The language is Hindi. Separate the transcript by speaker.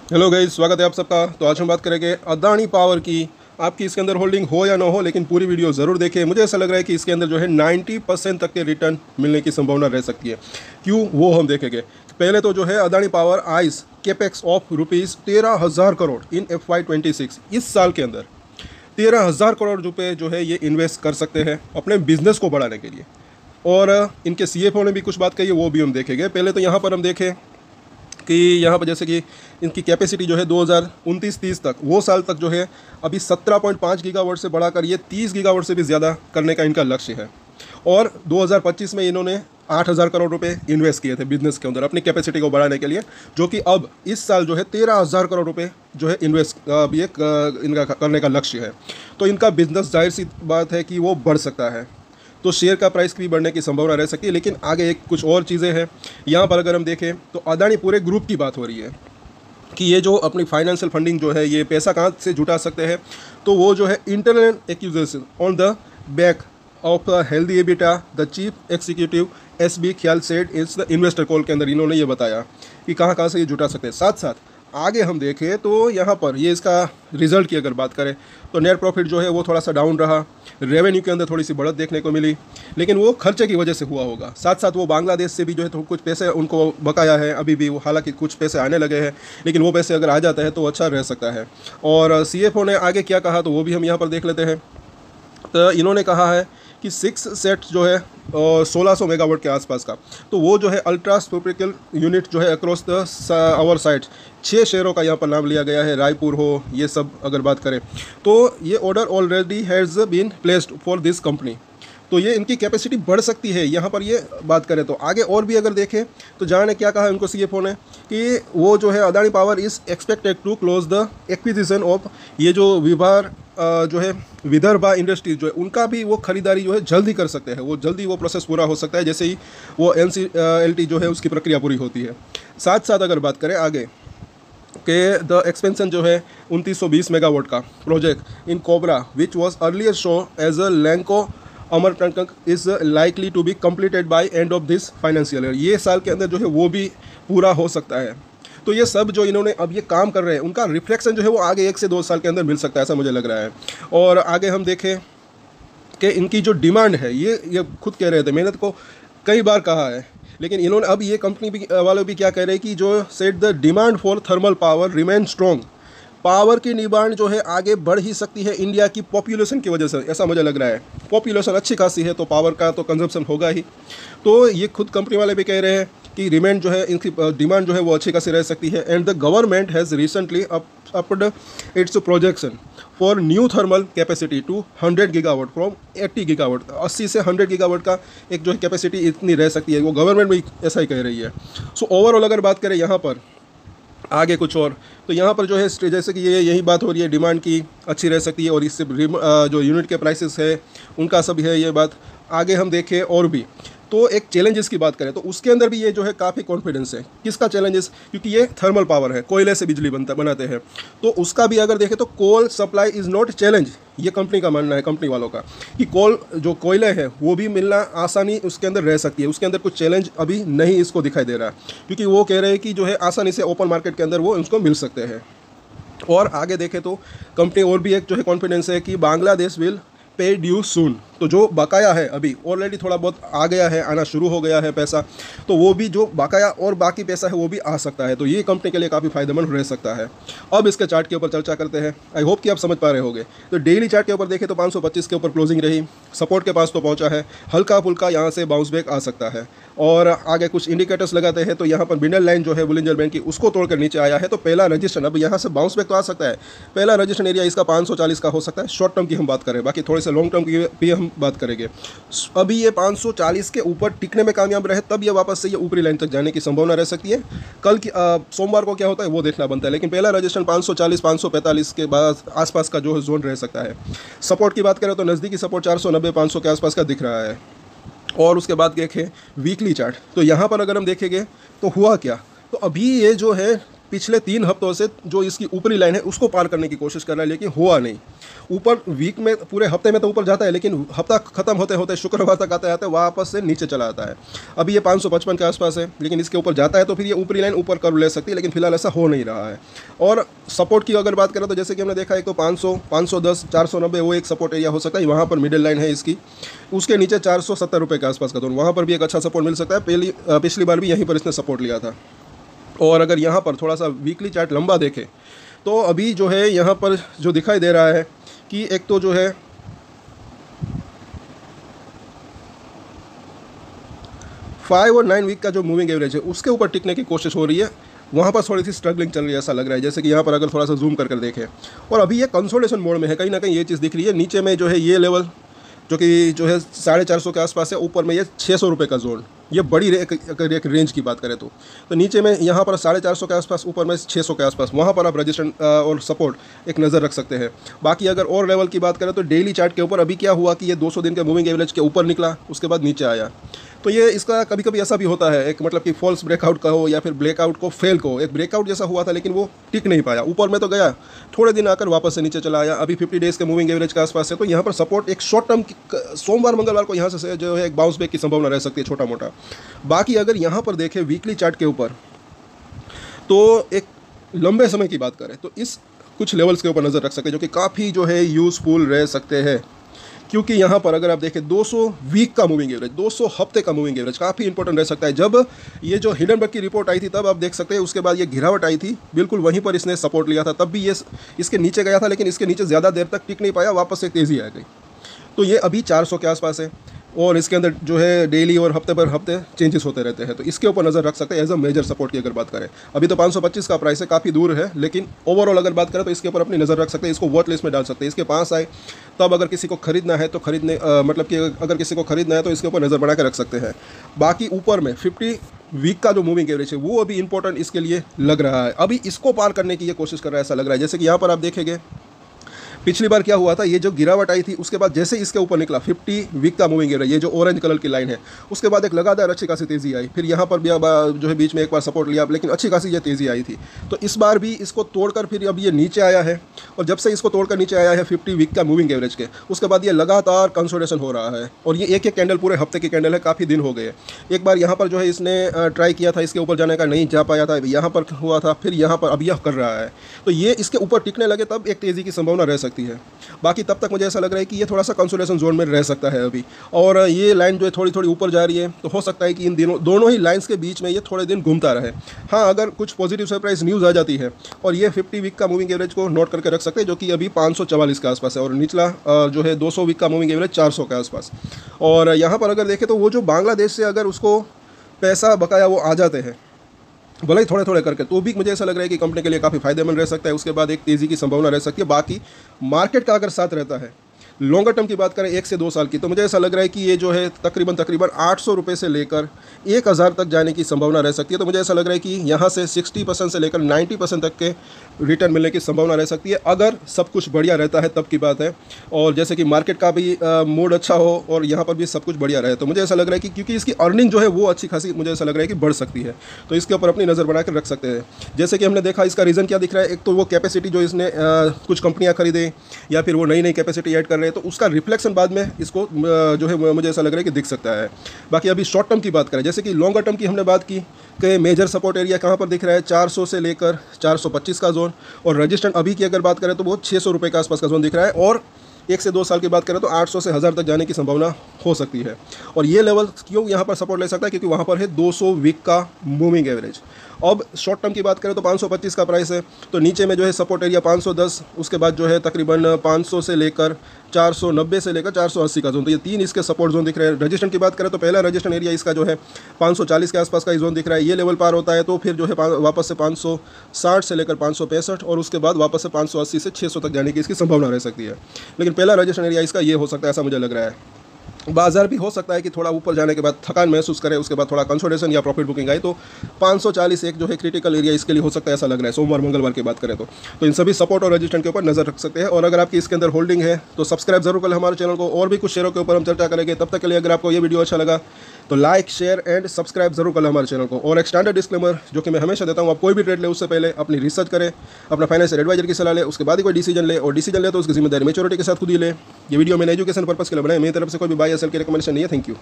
Speaker 1: हेलो गाइस, स्वागत है आप सबका। तो आज हम बात करेंगे अदानी पावर की। आपकी इसके अंदर होल्डिंग हो या ना हो, लेकिन पूरी वीडियो ज़रूर देखें। मुझे ऐसा लग रहा है कि इसके अंदर जो है 90% तक के रिटर्न मिलने की संभावना रह सकती है। क्यों, वो हम देखेंगे। पहले तो जो है Adani power ice capex of ₹13,000 crore in FY26। इस साल के अंदर 13,000 करोड़ रुपये जो है ये इन्वेस्ट कर सकते हैं अपने बिजनेस को बढ़ाने के लिए। और इनके CFO ने भी कुछ बात कही है, वो भी हम देखेंगे। पहले तो यहाँ पर हम देखें कि यहाँ पर जैसे कि इनकी कैपेसिटी जो है 2029-30 तक, वो साल तक जो है अभी 17.5 गीगावाट से बढ़ाकर ये 30 गीगावाट से भी ज़्यादा करने का इनका लक्ष्य है। और 2025 में इन्होंने 8,000 करोड़ रुपए इन्वेस्ट किए थे बिजनेस के अंदर अपनी कैपेसिटी को बढ़ाने के लिए, जो कि अब इस साल जो है 13,000 करोड़ रुपए जो है इन्वेस्ट ये इनका करने का लक्ष्य है। तो इनका बिजनेस जाहिर सी बात है कि वो बढ़ सकता है, तो शेयर का प्राइस भी बढ़ने की संभावना रह सकती है। लेकिन आगे एक कुछ और चीज़ें हैं यहाँ पर। अगर हम देखें तो अदानी पूरे ग्रुप की बात हो रही है कि ये जो अपनी फाइनेंशियल फंडिंग जो है ये पैसा कहाँ से जुटा सकते हैं। तो वो जो है internal acquisition on the back of healthy EBITDA, the chief executive SB ख्याल सेड इस द इन्वेस्टर कॉल के अंदर इन्होंने ये बताया कि कहाँ कहाँ से ये जुटा सकते हैं। साथ साथ आगे हम देखें तो यहाँ पर ये इसका रिजल्ट की अगर बात करें तो नेट प्रॉफिट जो है वो थोड़ा सा डाउन रहा। रेवेन्यू के अंदर थोड़ी सी बढ़त देखने को मिली, लेकिन वो खर्चे की वजह से हुआ होगा। साथ साथ वो बांग्लादेश से भी जो है तो कुछ पैसे उनको बकाया है अभी भी, वो हालांकि कुछ पैसे आने लगे हैं, लेकिन वो पैसे अगर आ जाता है तो अच्छा रह सकता है। और CFO ने आगे क्या कहा तो वो भी हम यहाँ पर देख लेते हैं। तो इन्होंने कहा है कि 6 सेट जो है 1600 मेगावाट के आसपास का, तो वो जो है अल्ट्रा सुपरक्रिटिकल यूनिट जो है अक्रॉस द आवर साइट 6 शहरों का यहाँ पर नाम लिया गया है, रायपुर हो, ये सब अगर बात करें तो ये order already has been placed for this company. तो ये इनकी कैपेसिटी बढ़ सकती है यहाँ पर ये बात करें तो। आगे और भी अगर देखें तो जाने क्या कहा उनको CFO ने कि वो जो है Adani power is expected to close the acquisition of, ये जो जो है विदर्भा इंडस्ट्रीज जो है उनका भी वो खरीदारी जो है जल्दी कर सकते हैं। वो जल्दी वो प्रोसेस पूरा हो सकता है जैसे ही वो NCLT जो है उसकी प्रक्रिया पूरी होती है। साथ साथ अगर बात करें आगे के द एक्सपेंशन जो है 2920 मेगावाट का प्रोजेक्ट इन कोबरा which was earlier show as a Lanco Amarkantak is likely to be completed by end of this financial year. ये साल के अंदर जो है वो भी पूरा हो सकता है। तो ये सब जो इन्होंने अब ये काम कर रहे हैं उनका रिफ्लेक्शन जो है वो आगे 1 से 2 साल के अंदर मिल सकता है, ऐसा मुझे लग रहा है। और आगे हम देखें कि इनकी जो डिमांड है ये खुद कह रहे थे, मेहनत को कई बार कहा है, लेकिन इन्होंने अब ये कंपनी भी वाले भी क्या कह रहे हैं कि जो set the demand for thermal power remain strong. Power की डिमांड जो है आगे बढ़ ही सकती है इंडिया की पॉपुलेशन की वजह से, ऐसा मुझे लग रहा है। पॉपुलेशन अच्छी खासी है तो पावर का तो कंजम्पशन होगा ही। तो ये खुद कंपनी वाले भी कह रहे हैं कि रिमेंड जो है इनकी डिमांड जो है वो अच्छी खासी रह सकती है। And the government has recently upped its projection for new thermal capacity to 100 gigawatt from 80 gigawatt. 80 से 100 गीगावाट का एक जो है कैपेसिटी इतनी रह सकती है, वो गवर्नमेंट भी ऐसा ही कह रही है। सो ओवरऑल अगर बात करें यहाँ पर आगे कुछ और, तो यहाँ पर जो है जैसे कि ये यही बात हो रही है, डिमांड की अच्छी रह सकती है और इससे जो यूनिट के प्राइसेस है उनका सब है ये बात। आगे हम देखें और भी तो एक चैलेंजेस की बात करें तो उसके अंदर भी ये जो है काफ़ी कॉन्फिडेंस है। किसका चैलेंजेस, क्योंकि ये थर्मल पावर है, कोयले से बिजली बनाते हैं, तो उसका भी अगर देखें तो coal supply is not challenge. ये कंपनी का मानना है, कंपनी वालों का, कि जो कोयले हैं वो भी मिलना आसानी उसके अंदर रह सकती है। उसके अंदर कुछ चैलेंज अभी नहीं इसको दिखाई दे रहा, क्योंकि वो कह रहे हैं कि जो है आसानी से ओपन मार्केट के अंदर वो उसको मिल सकते हैं। और आगे देखें तो कंपनी और भी एक जो है कॉन्फिडेंस है कि बांग्लादेश विल पे ड्यू सून। तो जो बकाया है अभी ऑलरेडी थोड़ा बहुत आ गया है, आना शुरू हो गया है पैसा, तो वो भी जो बकाया और बाकी पैसा है वो भी आ सकता है। तो ये कंपनी के लिए काफ़ी फायदेमंद रह सकता है। अब इसके चार्ट के ऊपर चर्चा करते हैं। आई होप कि आप समझ पा रहे होंगे। तो डेली चार्ट के ऊपर देखें तो 525 के ऊपर क्लोजिंग रही, सपोर्ट के पास तो पहुंचा है, हल्का फुल्का यहाँ से बाउंस बैक आ सकता है। और आगे कुछ इंडिकेटर्स लगाते हैं तो यहाँ पर मिडल लाइन जो है बुलिंजर बैंक की उसको तोड़कर नीचे आया है, तो पहला रजिस्ट्रेशन अब यहाँ से बाउंस बैक तो आ सकता है। पहला रजिस्ट्रेशन एरिया इसका 540 का हो सकता है, शॉर्ट टर्म की हम बात करें, बाकी थोड़े से लॉन्ग टर्म की भी हम बात करेंगे। अभी ये 540 के ऊपर टिकने में कामयाब रहे तब ये वापस से ये ऊपरी लाइन तक जाने की संभावना रह सकती है। कल की सोमवार को क्या होता है वो देखना बनता है, लेकिन पहला रजिस्ट्रेशन 540 545 के बाद आसपास का जो है जोन रह सकता है। सपोर्ट की बात करें तो नज़दीकी सपोर्ट 490 500 के आसपास का दिख रहा है। और उसके बाद देखें वीकली चार्ट, तो यहाँ पर अगर हम देखेंगे तो हुआ क्या, तो अभी ये जो है पिछले 3 हफ्तों से जो इसकी ऊपरी लाइन है उसको पार करने की कोशिश कर रहा है, लेकिन हुआ नहीं। ऊपर वीक में पूरे हफ्ते में तो ऊपर जाता है, लेकिन हफ्ता खत्म होते होते शुक्रवार तक आते आते वापस से नीचे चला आता है। अभी ये 555 के आसपास है, लेकिन इसके ऊपर जाता है तो फिर ये ऊपरी लाइन ऊपर कर ले सकती है, लेकिन फिलहाल ऐसा हो नहीं रहा है। और सपोर्ट की अगर बात करें तो जैसे कि हमने देखा है तो 500, 510, 490 वो एक सपोर्ट एरिया हो सकता है। वहाँ पर मिडिल लाइन है इसकी, उसके नीचे 470 रुपये के आसपास का जोन, वहाँ पर भी एक अच्छा सपोर्ट मिल सकता है। पिछली बार भी यहीं पर इसने सपोर्ट लिया था। और अगर यहाँ पर थोड़ा सा वीकली चार्ट लंबा देखें तो अभी जो है यहाँ पर जो दिखाई दे रहा है कि एक तो जो है 5 और 9 वीक का जो मूविंग एवरेज है उसके ऊपर टिकने की कोशिश हो रही है। वहाँ पर थोड़ी सी स्ट्रगलिंग चल रही है ऐसा लग रहा है। जैसे कि यहाँ पर अगर थोड़ा सा जूम कर देखें, और अभी ये कंसोलिडेशन मोड में है, कहीं ना कहीं ये चीज़ दिख रही है। नीचे में जो है ये लेवल जो है 450 के आसपास है, ऊपर में ये 600 रुपये का जोन, ये बड़ी अगर एक रेंज की बात करें तो नीचे में यहाँ पर 450 के आसपास, ऊपर में 600 के आसपास, वहाँ पर आप रजिस्ट्रेशन और सपोर्ट एक नज़र रख सकते हैं। बाकी अगर और लेवल की बात करें तो डेली चार्ट के ऊपर अभी क्या हुआ कि ये 200 दिन के मूविंग एवरेज के ऊपर निकला, उसके बाद नीचे आया। तो ये इसका कभी कभी ऐसा भी होता है, एक मतलब कि फॉल्स ब्रेकआउट का हो या फिर ब्रेकआउट को फेल को, एक ब्रेकआउट जैसा हुआ था लेकिन वो टिक नहीं पाया, ऊपर में तो गया, थोड़े दिन आकर वापस से नीचे चला आया। अभी 50 डेज़ के मूविंग एवरेज के आसपास है, तो यहाँ पर सपोर्ट एक शॉर्ट टर्म सोमवार मंगलवार को यहाँ से जो है एक बाउंस बैक की संभावना रह सकती है छोटा मोटा। बाकी अगर यहाँ पर देखें वीकली चार्ट के ऊपर तो एक लंबे समय की बात करें तो इस कुछ लेवल्स के ऊपर नज़र रख सकते हैं जो कि काफ़ी जो है यूज़फुल रह सकते हैं। क्योंकि यहाँ पर अगर आप देखें 200 वीक का मूविंग एवरेज, 200 हफ्ते का मूविंग एवरेज काफ़ी इंपॉर्टेंट रह सकता है। जब ये जो हिडनबर्ग की रिपोर्ट आई थी तब आप देख सकते हैं, उसके बाद ये गिरावट आई थी, बिल्कुल वहीं पर इसने सपोर्ट लिया था, तब भी ये इसके नीचे गया था, लेकिन इसके नीचे ज़्यादा देर तक टिक नहीं पाया, वापस से तेज़ी आ गई। तो ये अभी 400 के आसपास है और इसके अंदर जो है डेली और हफ्ते पर हफ्ते चेंजेस होते रहते हैं, तो इसके ऊपर नज़र रख सकते हैं एज अ मेजर सपोर्ट की अगर बात करें। अभी तो 525 का प्राइस है, काफ़ी दूर है, लेकिन ओवरऑल अगर बात करें तो इसके ऊपर अपनी नज़र रख सकते हैं, इसको वॉच लिस्ट में डाल सकते हैं। इसके पास आए तब अगर किसी को खरीदना है तो खरीदने मतलब कि अगर किसी को खरीदना है तो इसके ऊपर नज़र बना के रख सकते हैं। बाकी ऊपर में 50 वीक का जो मूविंग एवरेज है वो अभी इंपॉर्टेंट इसके लिए लग रहा है, अभी इसको पार करने की ये कोशिश कर रहा है ऐसा लग रहा है। जैसे कि यहाँ पर आप देखेंगे पिछली बार क्या हुआ था, ये जो गिरावट आई थी उसके बाद जैसे इसके ऊपर निकला 50 वीक का मूविंग एवरेज, ये जो ऑरेंज कलर की लाइन है, उसके बाद एक लगातार अच्छी खासी तेज़ी आई। फिर यहाँ पर भी जो है बीच में एक बार सपोर्ट लिया, लेकिन अच्छी खासी ये तेज़ी आई थी। तो इस बार भी इसको तोड़कर फिर अब ये नीचे आया है, और जब से इसको तोड़कर नीचे आया है 50 वीक का मूविंग एवरेज के, उसके बाद ये लगातार कंसोलिडेशन हो रहा है। और ये एक एक कैंडल पूरे हफ्ते की कैंडल है, काफ़ी दिन हो गए। एक बार यहाँ पर जो है इसने ट्राई किया था इसके ऊपर जाने का, नहीं जा पाया था, यहाँ पर हुआ था, फिर यहाँ पर अब यह कर रहा है। तो ये इसके ऊपर टिकने लगे तब एक तेज़ी की संभावना रह सकती है। बाकी तब तक मुझे ऐसा लग रहा है कि ये थोड़ा सा कंसोलिडेशन जोन में रह सकता है अभी, और ये लाइन जो है थोड़ी थोड़ी ऊपर जा रही है, तो हो सकता है कि इन दोनों ही लाइंस के बीच में ये थोड़े दिन घूमता रहे। हाँ, अगर कुछ पॉजिटिव सरप्राइज न्यूज़ आ जाती है और ये 50 वीक का मूविंग एवरेज को नोट करके रख सकते हैं, जो कि अभी 544 के आसपास है, और निचला जो है 200 वीक का मूविंग एवरेज 400 के आसपास। और यहाँ पर अगर देखें तो वो जो बांग्लादेश से अगर उसको पैसा बकाया वो आ जाते हैं भले ही थोड़े थोड़े करके, तो भी मुझे ऐसा लग रहा है कि कंपनी के लिए काफ़ी फायदेमंद रह सकता है। उसके बाद एक तेज़ी की संभावना रह सकती है। बाकी मार्केट का अगर साथ रहता है, लॉन्गर टर्म की बात करें 1 से 2 साल की, तो मुझे ऐसा लग रहा है कि ये जो है तकरीबन 800 रुपये से लेकर 1000 तक जाने की संभावना रह सकती है। तो मुझे ऐसा लग रहा है कि यहाँ से 60% से लेकर 90% तक के रिटर्न मिलने की संभावना रह सकती है, अगर सब कुछ बढ़िया रहता है तब की बात है। और जैसे कि मार्केट का भी मूड अच्छा हो और यहाँ पर भी सब कुछ बढ़िया रहे, तो मुझे ऐसा लग रहा है कि क्योंकि इसकी अर्निंग जो है वो अच्छी खासी मुझे ऐसा लग रहा है कि बढ़ सकती है, तो इसके ऊपर अपनी नज़र बना कर रख सकते हैं। जैसे कि हमने देखा इसका रीज़न क्या दिख रहा है, एक तो वो कैपेसिटी जो इसने कुछ कंपनियाँ खरीदे या फिर वो नई नई कैपेसिटी ऐड कर रहे हैं, तो उसका रिफ्लेक्शन बाद में इसको जो है मुझे ऐसा लग रहा है कि दिख सकता है। बाकी अभी शॉर्ट टर्म की बात करें, जैसे कि लॉन्गर टर्म की हमने बात की कि मेजर सपोर्ट एरिया कहाँ पर दिख रहा है, 400 से लेकर 425 का जोन, और रजिस्टेंट अभी की अगर बात करें तो वो 600 रुपये के आसपास का जोन दिख रहा है। और 1 से 2 साल की बात करें तो 800 से 1000 तक जाने की संभावना हो सकती है। और ये लेवल क्यों यहाँ पर सपोर्ट ले सकता है, क्योंकि वहाँ पर है 200 वीक का मूविंग एवरेज। अब शॉर्ट टर्म की बात करें तो 525 का प्राइस है, तो नीचे में जो है सपोर्ट एरिया 510, उसके बाद जो है तकरीबन 500 से लेकर 490 से लेकर 480 का जोन, तो ये 3 इसके सपोर्ट जोन दिख रहे हैं। रजिस्टेंट की बात करें तो पहला रजिस्टेंट एरिया इसका जो है 540 के आसपास का जोन दिख रहा है। ये लेवल पार होता है तो फिर जो है वापस से 560 से लेकर 565, और उसके बाद वापस से 580 से 600 तक जाने की इसकी संभावना रह सकती है। लेकिन पहला रजिस्टेंट एरिया इसका ये हो सकता है, ऐसा मुझे लग रहा है। बाजार भी हो सकता है कि थोड़ा ऊपर जाने के बाद थकान महसूस करे, उसके बाद थोड़ा कंसोलिडेशन या प्रॉफिट बुकिंग आए, तो 540 एक जो है क्रिटिकल एरिया इसके लिए हो सकता है, ऐसा लग रहा है सोमवार मंगलवार की बात करें तो इन सभी सपोर्ट और रजिस्टेंट के ऊपर नजर रख सकते हैं। और अगर आपकी इसके अंदर होल्डिंग है तो सब्सक्राइब जरूर करें हमारे चैनल को, और भी कुछ शेयरों के ऊपर हम चर्चा करेंगे। तब तक के लिए अगर आपको ये वीडियो अच्छा लगा तो लाइक शेयर एंड सब्सक्राइब जरूर कर लो हमारे चैनल को। और एक स्टैंडर्ड डिस्क्लेमर जो कि मैं हमेशा देता हूँ, आप कोई भी ट्रेड ले उससे पहले अपनी रिसर्च करें, अपना फाइनेंशियल एडवाइजर की सलाह ले, उसके बाद ही कोई डिसीजन ले, और डिसीजन ले तो उसकी जिम्मेदारी मैच्योरिटी के साथ खुद ही ले। ये वीडियो मैंने एजुकेशन पर्पस के लिए बनाया, मेरी तरफ से कोई भी बाय या सेल की रिकमेंडेशन नहीं है। Thank you.